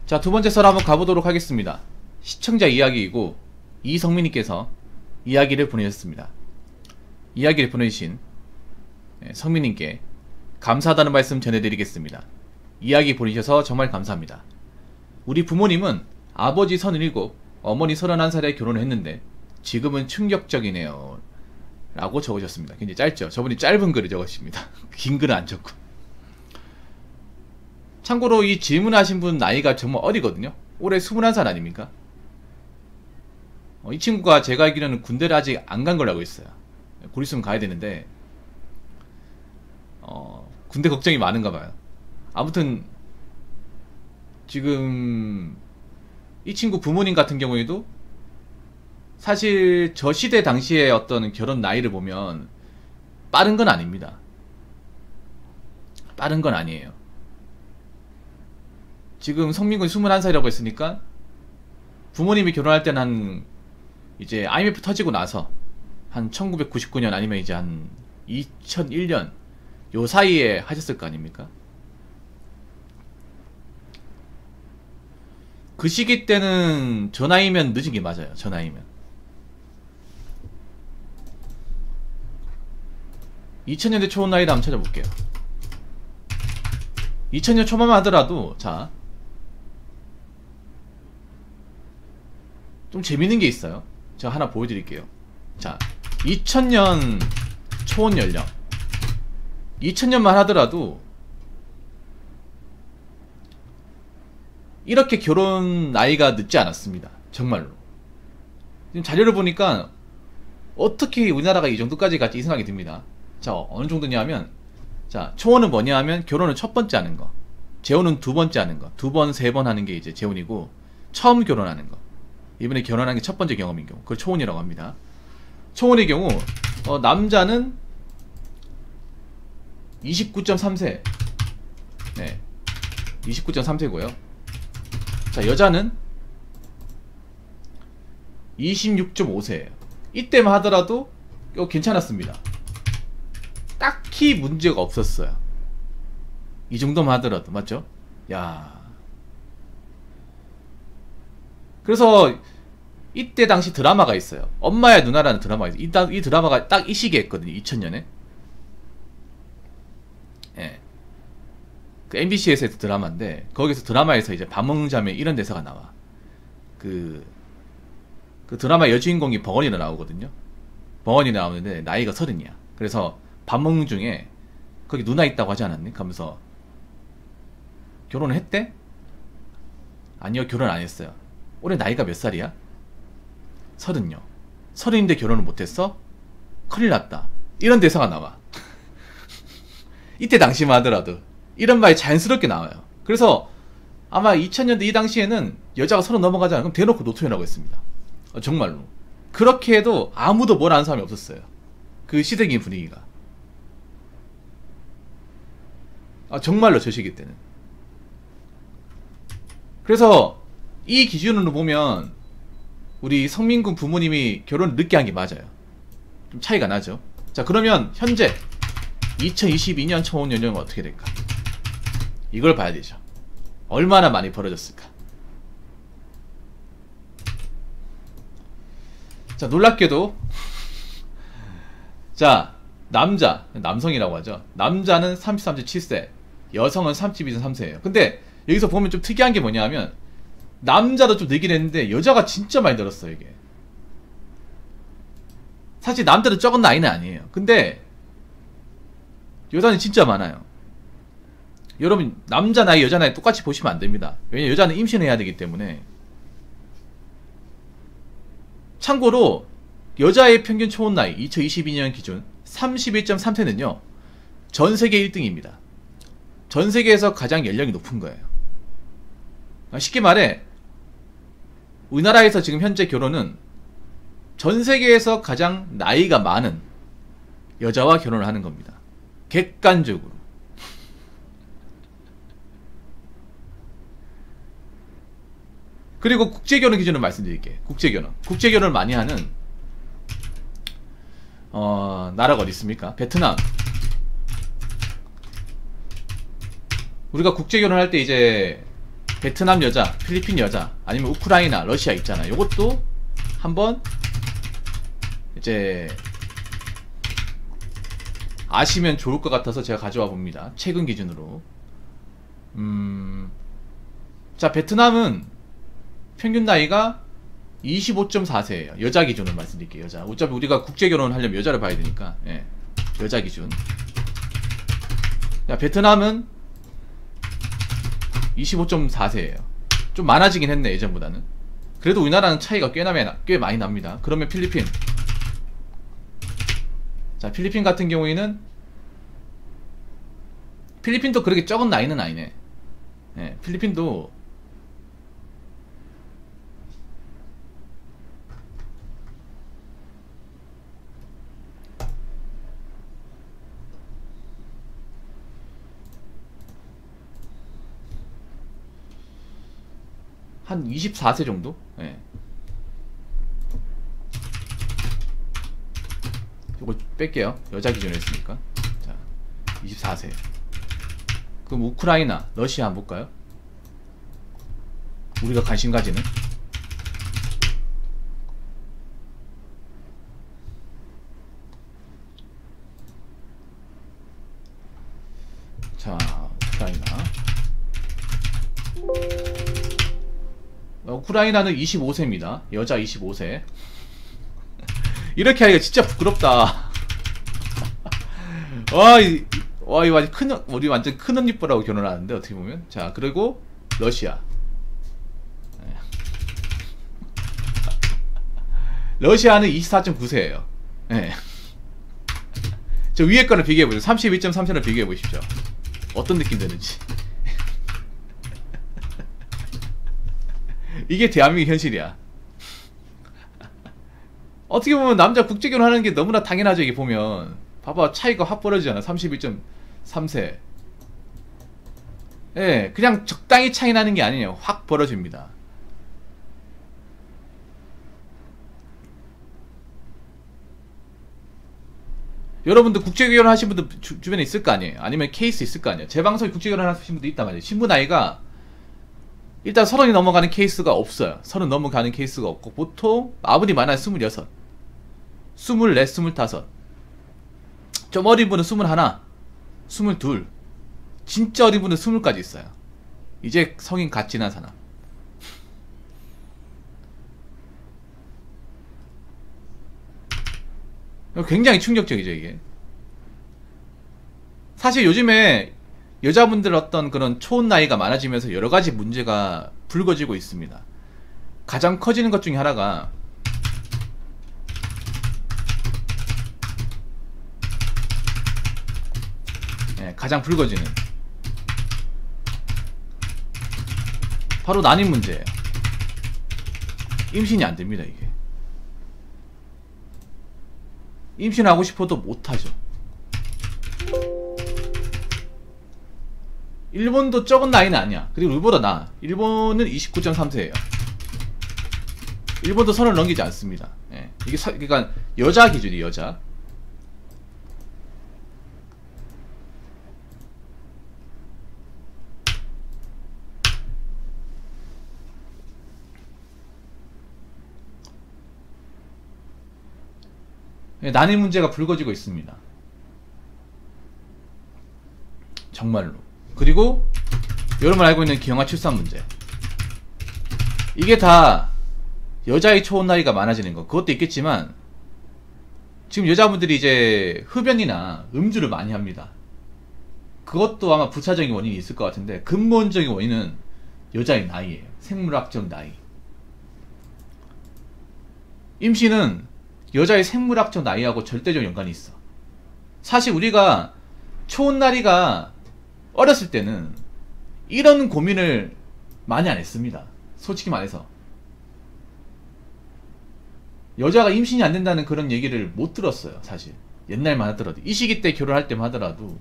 자, 두 번째 썰 한번 가보도록 하겠습니다. 시청자 이야기이고 이성민님께서 이야기를 보내셨습니다. 이야기를 보내주신 성민님께 감사하다는 말씀 전해드리겠습니다. 이야기 보내주셔서 정말 감사합니다. 우리 부모님은 아버지 37, 어머니 31살에 결혼을 했는데 지금은 충격적이네요 라고 적으셨습니다. 굉장히 짧죠? 저분이 짧은 글을 적으십니다. 긴 글은 안 적고. 참고로 이 질문하신 분 나이가 정말 어리거든요. 올해 21살 아닙니까? 이 친구가 제가 알기로는 군대를 아직 안 간 걸로 알고 있어요. 곧 있으면 가야 되는데 군대 걱정이 많은가 봐요. 아무튼 지금 이 친구 부모님 같은 경우에도 사실 저 시대 당시의 어떤 결혼 나이를 보면 빠른 건 아닙니다. 빠른 건 아니에요. 지금 성민군 21살이라고 했으니까 부모님이 결혼할 때는 한 이제 IMF 터지고 나서 한 1999년 아니면 이제 한 2001년 요 사이에 하셨을 거 아닙니까? 그 시기 때는 저 나이면 늦은 게 맞아요. 저 나이면 2000년대 초반 나이를 한번 찾아볼게요. 2000년 초반만 하더라도 자 좀 재밌는 게 있어요. 제가 하나 보여드릴게요. 자, 2000년 초혼 연령 2000년만 하더라도 이렇게 결혼 나이가 늦지 않았습니다. 정말로. 지금 자료를 보니까 어떻게 우리나라가 이 정도까지 갔지 이 생각이 듭니다. 자, 어느 정도냐 면 자, 초혼은 뭐냐 하면 결혼은 첫 번째 하는 거, 재혼은 두 번째 하는 거, 두 번, 세 번 하는 게 이제 재혼이고, 처음 결혼하는 거, 이번에 결혼한 게 첫 번째 경험인 경우, 그걸 초혼이라고 합니다. 초혼의 경우 남자는 29.3세 네, 29.3세고요 자, 여자는 26.5세예요 이때만 하더라도 괜찮았습니다. 딱히 문제가 없었어요. 이 정도만 하더라도. 맞죠? 야, 그래서 이때 당시 드라마가 있어요. 엄마야 누나라는 드라마가 있어요. 이 드라마가 딱 이 시기에 했거든요. 2000년에. 예. 그 MBC에서 했던 드라마인데, 거기서 드라마에서 이제 밥 먹는 장면 이런 대사가 나와. 그 드라마 여주인공이 벙어리로 나오거든요. 벙어리 나오는데 나이가 30이야. 그래서 밥 먹는 중에 거기 누나 있다고 하지 않았니? 하면서 결혼을 했대? 아니요, 결혼 안 했어요. 올해 나이가 몇 살이야? 30요. 30인데 결혼을 못했어? 큰일 났다. 이런 대사가 나와. 이때 당시만 하더라도 이런 말이 자연스럽게 나와요. 그래서 아마 2000년대 이 당시에는 여자가 30 넘어가잖아. 그럼 대놓고 노토해라고 했습니다. 정말로. 그렇게 해도 아무도 뭘 아는 사람이 없었어요. 그 시대적인 분위기가. 정말로 저 시기 때는. 그래서 이 기준으로 보면 우리 성민군 부모님이 결혼을 늦게 한 게 맞아요. 좀 차이가 나죠. 자, 그러면 현재 2022년 초혼 연령은 어떻게 될까? 이걸 봐야 되죠. 얼마나 많이 벌어졌을까? 자, 놀랍게도 자, 남성이라고 하죠. 남자는 33.7세, 여성은 32.3세예요. 근데 여기서 보면 좀 특이한 게 뭐냐 하면 남자도 좀 늘긴 했는데 여자가 진짜 많이 늘었어요. 이게 사실 남자도 적은 나이는 아니에요. 근데 여자는 진짜 많아요. 여러분, 남자 나이 여자 나이 똑같이 보시면 안 됩니다. 왜냐면 여자는 임신해야 되기 때문에. 참고로 여자의 평균 초혼 나이 2022년 기준 31.3세는요 전세계 1등입니다. 전세계에서 가장 연령이 높은 거예요. 쉽게 말해 우리나라에서 지금 현재 결혼은 전세계에서 가장 나이가 많은 여자와 결혼을 하는 겁니다. 객관적으로. 그리고 국제결혼 기준을 말씀드릴게요. 국제결혼을 많이 하는 나라가 어디 있습니까? 베트남. 우리가 국제결혼할 때 이제 베트남 여자, 필리핀 여자, 아니면 우크라이나, 러시아 있잖아요. 요것도 한번 이제 아시면 좋을 것 같아서 제가 가져와 봅니다. 최근 기준으로. 자, 베트남은 평균 나이가 25.4세예요. 여자 기준으로 말씀드릴게요. 여자. 어차피 우리가 국제 결혼을 하려면 여자를 봐야 되니까. 예. 여자 기준. 자, 베트남은 25.4세예요. 좀 많아지긴 했네, 예전보다는. 그래도 우리나라는 차이가 꽤 많이 납니다. 그러면 필리핀. 자, 필리핀 같은 경우에는 필리핀도 그렇게 적은 나이는 아니네. 예, 필리핀도 한 24세 정도? 예. 이거 뺄게요. 여자 기준으로 했으니까. 자, 24세. 그럼 우크라이나, 러시아 한번 볼까요? 우리가 관심 가지는. 자, 우크라이나. 우크라이나는 25세입니다. 여자 25세. 이렇게 하기가 진짜 부끄럽다. 이 완전 우리 완전 큰 언니뻘하고 결혼하는데, 어떻게 보면. 자, 그리고 러시아. 러시아는 24.9세예요. 예. 저 위에 거를 비교해보세요. 32.3세를 비교해보십시오. 어떤 느낌 드는지. 이게 대한민국 현실이야. 어떻게 보면 남자 국제결혼 하는 게 너무나 당연하죠. 이게 보면 봐봐, 차이가 확 벌어지잖아. 31.3세. 예, 그냥 적당히 차이 나는 게 아니에요. 확 벌어집니다. 여러분들 국제결혼 하신 분들 주변에 있을 거 아니에요. 아니면 케이스 있을 거 아니에요. 제 방송에 국제결혼 하신 분들 있단 말이에요. 신부 나이가 일단 30이 넘어가는 케이스가 없어요. 30 넘어가는 케이스가 없고, 보통 아무리 많아야 26, 24, 25. 좀 어린 분은 21, 22. 진짜 어린 분은 20까지 있어요. 이제 성인 갓 지난 사람. 굉장히 충격적이죠, 이게. 사실 요즘에 여자분들 어떤 그런 초혼 나이가 많아지면서 여러가지 문제가 불거지고 있습니다. 가장 커지는 것 중에 하나가 가장 불거지는 바로 난임 문제예요. 임신이 안 됩니다, 이게. 임신하고 싶어도 못하죠. 일본도 적은 나이는 아니야. 그리고 우리보다 나아. 일본은 29.3세예요. 일본도 선을 넘기지 않습니다. 예. 이게 그러니까 여자 기준이 여자. 예, 난임 문제가 불거지고 있습니다. 정말로. 그리고 여러분 알고 있는 기형아 출산 문제. 이게 다 여자의 초혼 나이가 많아지는 거. 그것도 있겠지만 지금 여자분들이 이제 흡연이나 음주를 많이 합니다. 그것도 아마 부차적인 원인이 있을 것 같은데, 근본적인 원인은 여자의 나이예요. 생물학적 나이. 임신은 여자의 생물학적 나이하고 절대적 연관이 있어. 사실 우리가 초혼 나이가 어렸을 때는 이런 고민을 많이 안 했습니다. 솔직히 말해서. 여자가 임신이 안 된다는 그런 얘기를 못 들었어요, 사실. 옛날만 하더라도. 이 시기 때 결혼할 때만 하더라도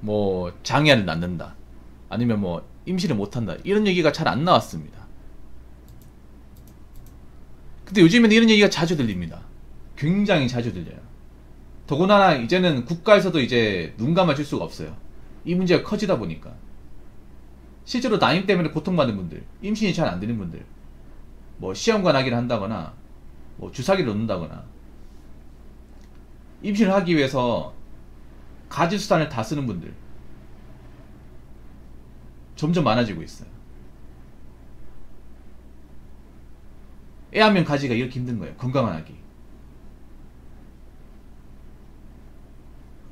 뭐 장애를 낳는다, 아니면 뭐 임신을 못한다, 이런 얘기가 잘 안 나왔습니다. 근데 요즘에는 이런 얘기가 자주 들립니다. 굉장히 자주 들려요. 더구나 이제는 국가에서도 이제 눈 감아줄 수가 없어요. 이 문제가 커지다 보니까. 실제로 나임 때문에 고통받는 분들, 임신이 잘 안 되는 분들, 뭐 시험관하기를 한다거나 뭐 주사기를 놓는다거나 임신을 하기 위해서 가지수단을 다 쓰는 분들 점점 많아지고 있어요. 애 한 명 가지기가 이렇게 힘든 거예요. 건강한 아기.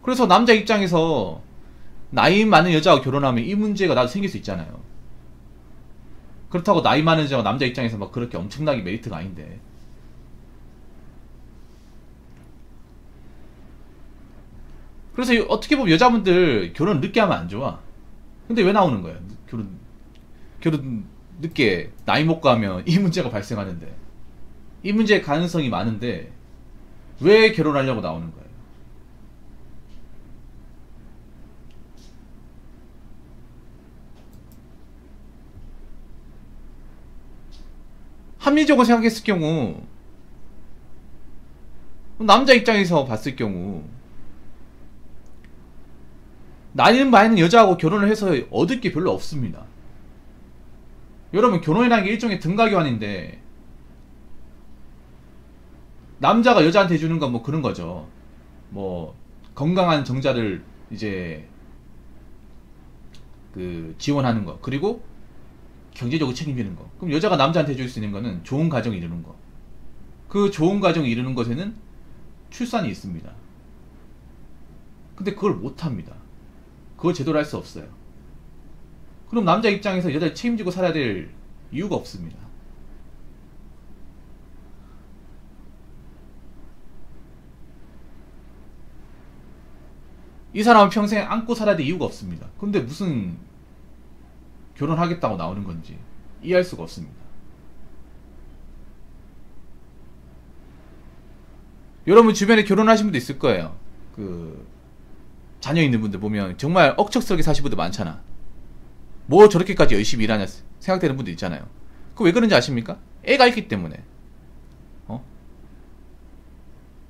그래서 남자 입장에서 나이 많은 여자와 결혼하면 이 문제가 나도 생길 수 있잖아요. 그렇다고 나이 많은 여자가 남자 입장에서 막 그렇게 엄청나게 메리트가 아닌데. 그래서 어떻게 보면 여자분들 결혼 늦게 하면 안 좋아. 근데 왜 나오는 거예요? 결혼 늦게 나이 먹고 하면 이 문제가 발생하는데, 이 문제의 가능성이 많은데 왜 결혼하려고 나오는 거예요? 합리적으로 생각했을 경우, 남자 입장에서 봤을 경우 나이는 많은 여자하고 결혼을 해서 얻을 게 별로 없습니다. 여러분, 결혼이라는 게 일종의 등가교환인데 남자가 여자한테 주는 건 뭐 그런 거죠. 뭐 건강한 정자를 이제 그 지원하는 거, 그리고 경제적으로 책임지는 거. 그럼 여자가 남자한테 줄 수 있는 거는 좋은 가정을 이루는 거. 그 좋은 가정을 이루는 것에는 출산이 있습니다. 근데 그걸 못합니다. 그걸 제대로 할 수 없어요. 그럼 남자 입장에서 여자를 책임지고 살아야 될 이유가 없습니다. 이 사람은 평생 안고 살아야 될 이유가 없습니다. 근데 무슨 결혼하겠다고 나오는 건지 이해할 수가 없습니다. 여러분 주변에 결혼하신 분도 있을 거예요. 그 자녀 있는 분들 보면 정말 억척스럽게 사신 분들 많잖아. 뭐 저렇게까지 열심히 일하냐 생각되는 분들 있잖아요. 그거 왜 그런지 아십니까? 애가 있기 때문에.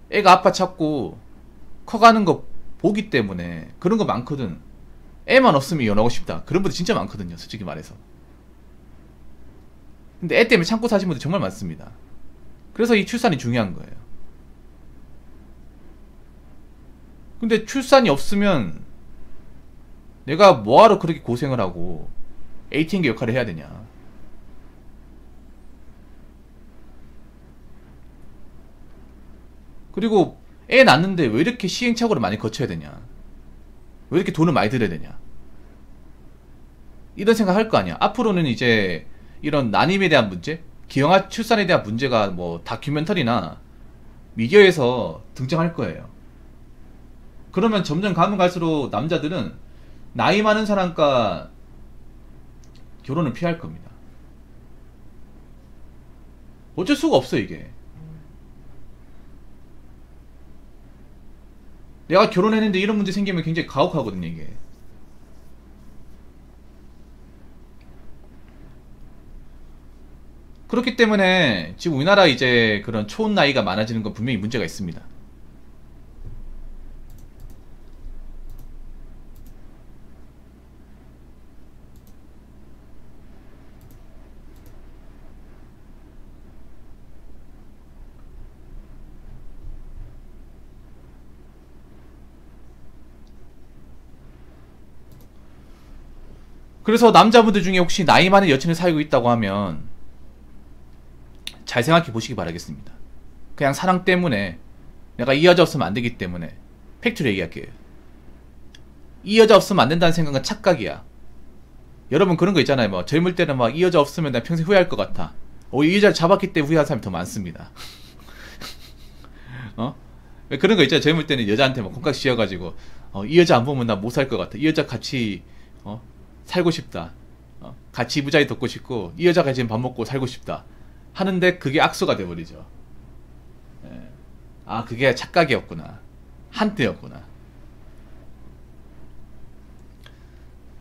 애가 아빠 찾고 커가는 거 보기 때문에 그런 거 많거든. 애만 없으면 이혼하고 싶다, 그런 분들 진짜 많거든요, 솔직히 말해서. 근데 애 때문에 참고 사신 분들 정말 많습니다. 그래서 이 출산이 중요한 거예요. 근데 출산이 없으면 내가 뭐하러 그렇게 고생을 하고 ATM기 역할을 해야 되냐. 그리고 애 낳는데 왜 이렇게 시행착오를 많이 거쳐야 되냐, 왜 이렇게 돈을 많이 들여야 되냐, 이런 생각 할 거 아니야. 앞으로는 이제 이런 난임에 대한 문제, 기형아 출산에 대한 문제가 뭐 다큐멘터리나 미디어에서 등장할 거예요. 그러면 점점 가면 갈수록 남자들은 나이 많은 사람과 결혼을 피할 겁니다. 어쩔 수가 없어. 이게 내가 결혼했는데 이런 문제 생기면 굉장히 가혹하거든요, 이게. 그렇기 때문에 지금 우리나라 이제 그런 초혼 나이가 많아지는 건 분명히 문제가 있습니다. 그래서 남자분들 중에 혹시 나이 많은 여친을 사귀고 있다고 하면 잘 생각해 보시기 바라겠습니다. 그냥 사랑 때문에, 내가 이 여자 없으면 안 되기 때문에, 팩트로 얘기할게요. 이 여자 없으면 안 된다는 생각은 착각이야. 여러분 그런 거 있잖아요. 뭐 젊을 때는 막 이 여자 없으면 나 평생 후회할 것 같아. 이 여자를 잡았기 때문에 후회하는 사람이 더 많습니다. 왜 그런 거 있잖아요. 젊을 때는 여자한테 막 콩깍 씌워가지고 이 여자 안 보면 나 못 살 것 같아, 이 여자 같이 살고 싶다, 같이 무자리 덮고 싶고 이 여자가 지금 밥 먹고 살고 싶다 하는데 그게 악수가 돼버리죠. 예. 아, 그게 착각이었구나, 한때였구나.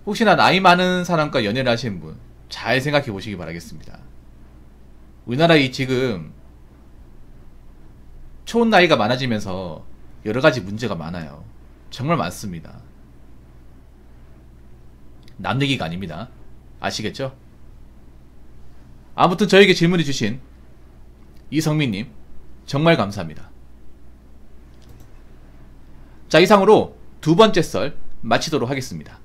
혹시나 나이 많은 사람과 연애를 하시는 분 잘 생각해 보시기 바라겠습니다. 우리나라 이 지금 초혼 나이가 많아지면서 여러가지 문제가 많아요. 정말 많습니다. 남 얘기가 아닙니다. 아시겠죠? 아무튼 저에게 질문해 주신 이성민님 정말 감사합니다. 자, 이상으로 두 번째 썰 마치도록 하겠습니다.